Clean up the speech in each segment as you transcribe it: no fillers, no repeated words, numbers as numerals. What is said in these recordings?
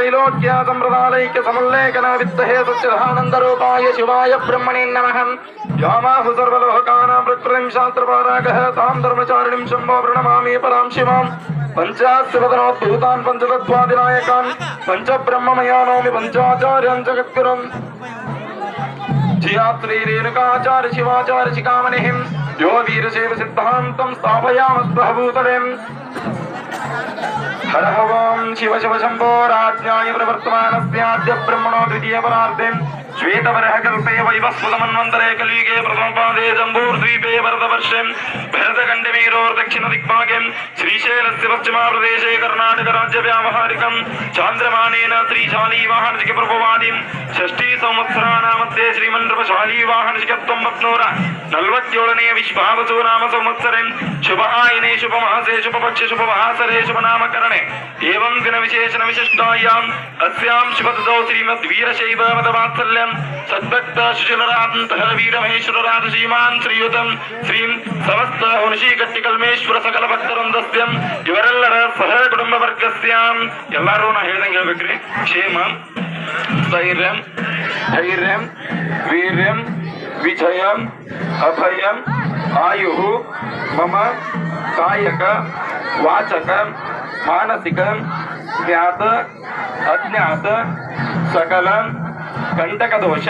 त्रैलोक्य संप्रदायैक्य समल्लेखन वित्तहे सच्चिदानन्दरूपाय शिवाय ब्रह्मणे नमः। यामाहु सर्वलोकानां प्रकृतिं शास्त्रपारागः तां धर्मचारिणीं शम्भो प्रणमामि परां शिवां। पञ्चास्यवदनोद्भूतान् पञ्चतत्त्वादिनायकान् पञ्चब्रह्ममयानोमि पञ्चाचार्यान् जगद्गुरुम् जियात्री रेणुकाचार्य शिवाचार्य शिखामणिं यो वीरशैव सिद्धान्तं स्थापयामस्वभूतलें। हर ओं शिव शिव शम्भो राज्ञाय प्रवर्तमानस्याद्य ब्रह्मणो द्वितीय परार्धे श्वेतवर्हकल्पे वैवस्वतमन्वन्तरे कलियुगे प्रथमपादे जम्बूर्द्वीपे वरदवर्षे भरतखण्डमेरोर्दक्षिणदिग्भागे श्रीशैलस्य पश्चिमप्रदेशे कर्णाटकराज्यव्यावहारिकं चान्द्रमानेन श्रीशालीवाहनशिखप्रभुवादिं षष्ठी संवत्सराणामध्ये श्रीमन्त्रपशालीवाहनशिखत्वं वप्नोर 47ನೇ विश्वावसु नाम संवत्सरे शुभ आयने शुभमासे शुभपक्षे शुभवासरे शुभनामकरणे एवं दिनविशेषण विशिष्टायाम् अस्यां शुभतिथौ श्रीमद्वीरशैव मदवात्सल्यं सद्भक्त सुशीलरान्तः वीरमहेश्वरराज श्रीमान् श्रीयुतं श्रीं समस्त हुणशिकट्टिकल्मेश्वर सकल भक्तवृन्दस्यं ಇವರೆಲ್ಲರ ಸಹ ಕುಟುಂಬ ವರ್ಗಸ್ಯಾಂ ಎಲ್ಲರೂ ನಾ ಹೇಳ್ದಂಗೆ ಹೇಳ್ಬೇಕ್ರಿ ಕ್ಷೇಮ ಸ್ಥೈರ್ಯಂ ಧೈರ್ಯಂ ವೀರ್ಯಂ ವಿಜಯಂ ಅಭಯಂ ಆಯುಃ ಮಮ ಕಾಯಕ ವಾಚಕ ಮಾನಸಿಕ ಜ್ಞಾತ ಅಜ್ಞಾತ ಸಕಲ ಕಂಟಕ ದೋಷ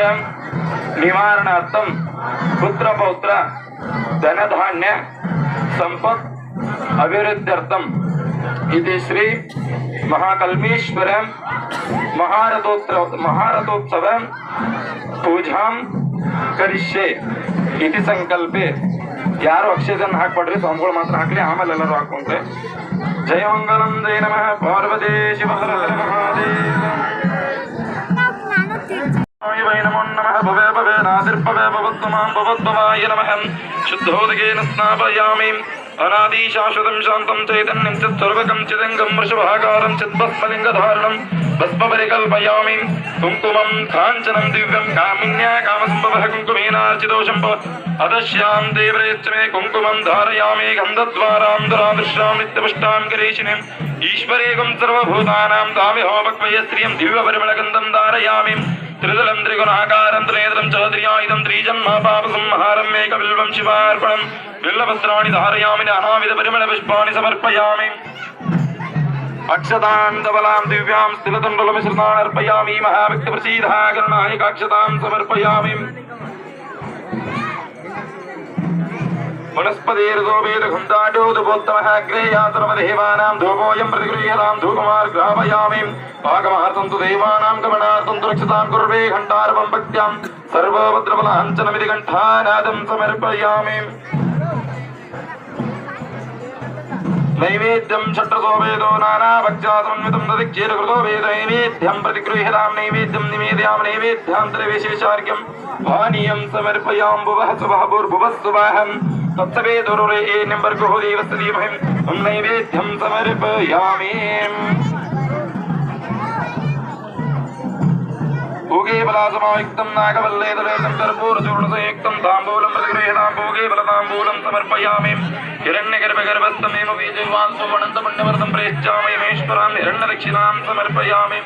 ನಿವಾರಣಾರ್ಥಂ ಪುತ್ರ ಪೌತ್ರ ಧನಧಾನ್ಯ ಸಂಪತ್ ಅಭಿವೃದ್ಧ್ಯರ್ಥಂ इति श्री महाकल्मेश्वर महारथोत्सव पूजां करिष्ये इति संकल्पे यारो अक्षयन हाकबड्री स्वामिगळु मात्र हाकली आमेले एल्लरू हाकोंड्रे। जय मंगलम जय नमः पार्वती शिव हर हर महादेव। वै नमो नमः भवे भवे नादिर्भवे भवत्तमां भवद्भवाय नमः। शुद्धोदकेन स्नापयामि अनादि शाश्वतं शान्तं चैतन्यं चित्सर्वकं चिदङ्गं वृषभाकारं चिद्भस्मलिङ्गधारणं भस्मपरिकल्पयामि। कुङ्कुमं काञ्चनं दिव्यं कामिन्या कामसम्भवः कुङ्कुमेनार्चितो शम्भो अदश्यां देवरेच्च मे कुङ्कुमं धारयामि गन्धद्वारां दुरादृश्यां नित्यपुष्टां करीशिनीम् ईश्वरेकं सर्वभूतानां तामिहोपक्वय श्रियं दिव्यपरिमलगन्धं धारयामि। त्रिदलं त्रिगुणाकारं त्रिनेत्रं च त्रियायुधं त्रिजन्मपापसंहारं एकबिल्वं शिवार्पणं बिल्वपत्राणि धारयामि नानाविधपरिमलपुष्पाणि समर्पयामि। अक्षतां धवलां दिव्यां स्थिलतुण्डलमिश्रितान् अर्पयामि। महाभक्तिप्रसीदः गणनायकाक्षतां समर्पयामि। वनस्पतिर्गोवेदघुण्डाढ्योदुपोत्तमः अग्रेयातरमदेवानां धूपोऽयं प्रतिगृह्यतां धूपमार्ग्रापयामि। पाकमार्थं तु देवानां गमनार्थं तु रक्षतां कुर्वे घण्टार्वं भक्त्यां सर्वभद्रबलाञ्चनमिति घण्टानादं समर्पयामि। नैवेद्यं षट्रसो वेदो नानाभक्ष्यासमन्वितं दधिक्षीरकृतो वेद नैवेद्यं प्रतिगृह्यतां नैवेद्यं निवेदयामि। नैवेद्यान्तरविशेषार्घ्यं पानीयं समर्पयाम्बुवः सुवः भूर्भुवः सुवहं तत्सवेदुरुरे निम्बर्गो देवस्य धीमहि तं नैवेद्यं समर्पयामि। भोगे बलासमायुक्तं नागवल्लेदलेदं कर्पूरचूर्णसंयुक्तं ताम्बूलं प्रतिगृह्यतां भोगे बलताम्बूलं समर्पयामि। हिरण्यगर्भगर्भस्थमेव बीजवान्सुवनन्तमण्डवर्तं प्रेष्यामि। यमेश्वरां हिरण्यदक्षिणां समर्पयामि।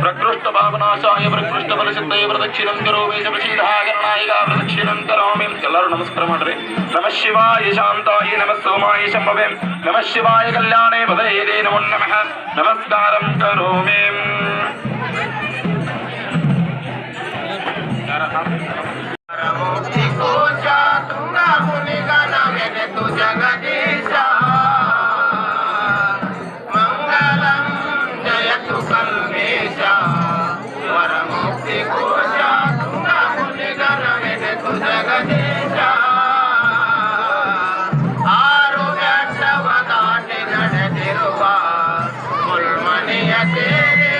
प्रकृष्टभावनाशाय प्रकृष्टफलसिद्धये प्रदक्षिणं करोमि। प्रसीदः प्रदक्षिणं करोमि। ಎಲ್ಲರೂ ನಮಸ್ಕಾರ ಮಾಡ್ರಿ। ನಮಃ ಶಿವಾಯ ಶಾಂತಾಯ ನಮಃ ಸೋಮಾಯ ಶಂಭವೇ ನಮಃ ಶಿವಾಯ ಕಲ್ಯಾಣೇ ಪದಯೇ ನಮೋ ನಮಃ ನಮಸ್ಕಾರಂ ಕರೋಮಿ। तेरे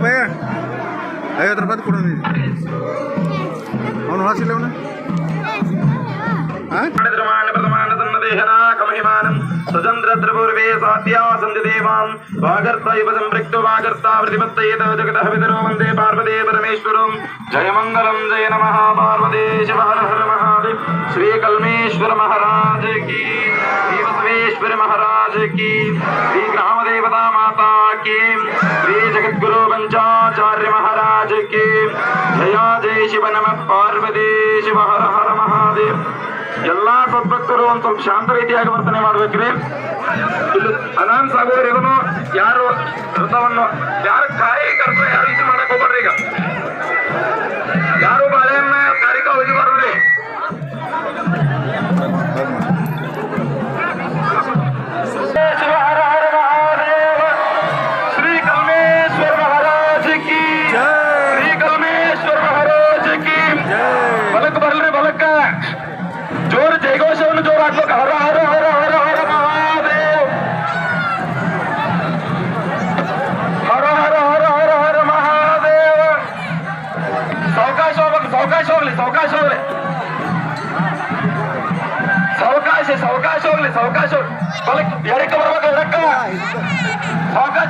ಭಯ 50 ರೂಪಾಯಿ ಕೊಡು ಅವನು ಹಾಸಿಲ್ಲ ಅವನು स्वतंत्र त्रिपूर्वे सात्या सन्ति देवां वागर्ता इव संपृक्तो वागर्ता प्रतिपत्तयेत जगतः पितरो वन्दे पार्वती परमेश्वरं जय मंगलम जय नमः पार्वती शिव हर हर महादेव श्री कल्मेश्वर महाराज की श्री बसवेश्वर महाराज की श्री ग्राम देवता माता की श्री जगद्गुरु पंचाचार्य महाराज की जया जय शिव नमः पार्वती शिव हर हर महादेव ಎಲ್ಲಾ ಸದ್ಭಕ್ತರು ಒಂದು ಸ್ವಲ್ಪ ಶಾಂತ ರೀತಿಯಾಗಿ ವರ್ತನೆ ಮಾಡ್ಬೇಕ್ರಿ. ಇಲ್ಲಿ ಅನಾನ್ ಸಾಗುವವರೆಗೂ ಯಾರು ವ್ರತವನ್ನು ಯಾರು ಕಾರ್ಯಕರ್ತ ಯಾರು ಇದು ಮಾಡಕ್ ಹೋಗ್ಬಾರ್ರಿ. ಈಗ ಯಾರು ಬಾಳೆಹಣ್ಣ ಕಾರ್ಯಕ ಹೋಗಿಬಾರ್ದ್ರಿ. ಶಿವ ಹರ ಹರ ಮಹಾದೇವ ಶ್ರೀ ಕಲ್ಮೇಶ್ವರ ಮಹಾರಾಜ್ ಕಿ ಶ್ರೀ ಕಲ್ಮೇಶ್ವರ ಮಹಾರಾಜ್ ಕಿ ಬಲಕ್ ಬರ್ಲ್ರಿ ಬಲಕ್ಕ जोर जयघोषವನ್ನು जोर ಹಾಕ್ಬೇಕು. ಹರ ಹರ ಹರ ಹರ ಹರ ಮಹಾದೇವ್ ಹರ ಹರ ಹರ ಹರ ಹರ ಮಹಾದೇವ. ಸಾವಕಾಶ ಹೋಗ್ಬೇಕು, ಸಾವಕಾಶ ಹೋಗ್ಲಿ, ಸಾವಕಾಶ ಹೋಗ್ಲಿ, ಸಾವಕಾಶ ಸಾವಕಾಶ ಹೋಗ್ಲಿ, ಸಾವಕಾಶ ಬಲಕ್ ಎಡಕ್ಕ ಬರ್ಬೇಕು, ಎಡಕ್ಕ ಸಾವಕಾಶ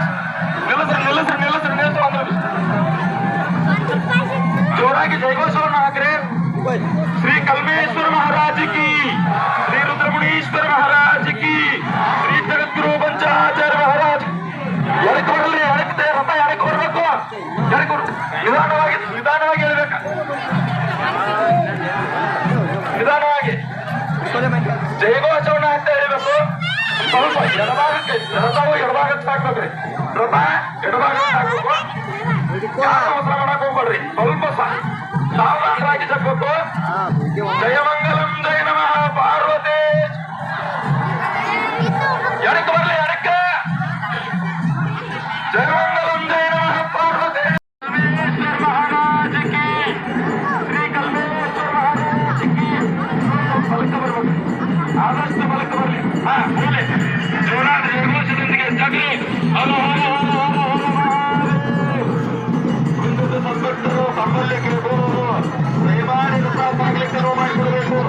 ನಿಲ್ಲಿಸ್ರಿ ನಿಲ್ಲಿಸ್ರಿ ನಿಲ್ಲಿಸ್ರಿ ನಿಲ್ಲಿಸು ಅಂದ್ರೆ ಜೋರಾಗಿ ಜಯಘೋಷವನ್ನು ಹಾಕ್ರಿ. श्री कल्मेश्वर महाराज की श्री रुद्रमुनीश्वर महाराज की श्री जगद्गुरु पंचाचार्य महाराज ಎಡಕ್ಕೆ ಬರಲಿ, ಎಡಕ್ಕೆ ರಥ ಎಡಕ್ಕೆ ಬರಬೇಕು, ಎಡಕ್ಕೆ ನಿಧಾನವಾಗಿ ನಿಧಾನವಾಗಿ ಹೇಳ್ಬೇಕ, ನಿಧಾನವಾಗಿ ಜಯಘೋಷವನ್ನ ಅಂತ ಹೇಳ್ಬೇಕು. ಸ್ವಲ್ಪ ಎಡಭಾಗಕ್ಕೆ ರಥವು ಎಡಭಾಗಕ್ಕೆ ಸಾಕ್ಬೇಕ್ರಿ, ರಥ ಎಡಭಾಗಕ್ಕೆ ಸಾಕ್ಬೇಕು. ಯಾರು ಅವಸರ ಮಾಡಕ್ ಹೋಗ್ಬೇಡ್ರಿ, ಸ್ವಲ್ಪ ಸಾವಧಾನವಾಗಿ ಜಗಬೇಕು. ಜಯ ಮಂಗಲಂ ಜಯ ನಮಃ ಪಾರ್ವತಿ. ಎಡಕ್ಕೆ ಬರಲಿ, ಎಡಕ್ಕೆ ಜಯ ಮಂಗಲಂ ಜಯ ನಮಃ ಪಾರ್ವತಿ. ಕಲ್ಮೇಶ್ವರ ಮಹಾರಾಜ ಕಿ ಶ್ರೀ ಕಲ್ಮೇಶ್ವರ ಮಹಾರಾಜ ಕಿ. ಬಲಕ್ಕೆ ಬರ್ಬೇಕು, ಆದಷ್ಟು ಬಲಕ್ಕೆ ಬರಲಿ. ಹೋಗ್ಲಿ ಜೋರಾದ ಜಯಘೋಷದೊಂದಿಗೆ ಜಗಲಿ. ಹರ ಹರ ಹರ ಹರ ಹರ ಸದ್ಭಕ್ತರು ತಮ್ಮಲ್ಲಿ ಕೇಳಬಹುದು. ದಯಮಾಡಿ ರಥ ಸಾಗಲಿಕ್ಕೆ ಮಾಡಿಕೊಡಬೇಕು.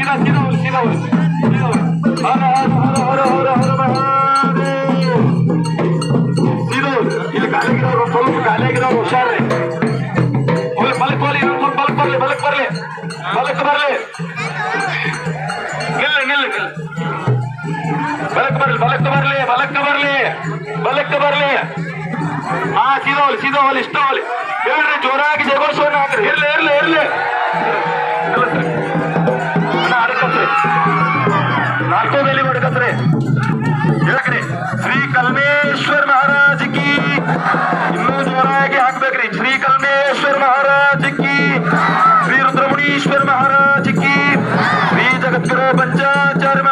सीधा सीधा बोल सीधा बोल सीधा बोल हर हर हर हर हर महादेव सीधा बोल ಇಲ್ಲಿ ಕಾಲಿಗಿರೋರು ಸ್ವಲ್ಪ ಕಾಲಿಗಿರೋರು ಹುಷಾರ್ರಿ ಬಲಕ್ ಬರ್ಲಿ ಸ್ವಲ್ಪ ಬಲಕ್ ಬರ್ಲಿ ಬಲಕ್ ಬರ್ಲಿ ಬಲಕ್ ಬರ್ಲಿ ನಿಲ್ಲ ನಿಲ್ಲ ನಿಲ್ಲ ಬಲಕ್ ಬರ್ಲಿ ಬಲಕ್ ಬರ್ಲಿ ಬಲಕ್ ಬರ್ಲಿ ಬಲಕ್ ಬರ್ಲಿ ಹಾ ಸೀದಾ ಹೋಲಿ ಇಷ್ಟ ಹೋಲಿ ಹೇಳ್ರಿ ಜೋರಾಗಿ ಜಯಗೋರ್ಸೋಣ ಹಾಕ್ರಿ ಇರ್ಲಿ ಇರ್ಲಿ ಇರ್ಲಿ ಅಣ್ಣ ಅಡಕತ್ರಿ ನಾಲ್ಕೋ ಬೇಲಿ ಹೊಡಕತ್ರಿ ಹೇಳ್ರಿ ಶ್ರೀ ಕಲ್ಮೇಶ್ವರ್ ಮಹಾರಾಜ್ ಕಿ ಇನ್ನೂ ಜೋರಾಗಿ ಹಾಕ್ಬೇಕ್ರಿ ಶ್ರೀ ಕಲ್ಮೇಶ್ವರ್ ಮಹಾರಾಜ್ ಕಿ ಶ್ರೀ ರುದ್ರಮುನೀಶ್ವರ್ ಮಹಾರಾಜ್ ಕಿ ಶ್ರೀ ಜಗದ್ಗುರು ಪಂಚಾಚಾರ್ಯ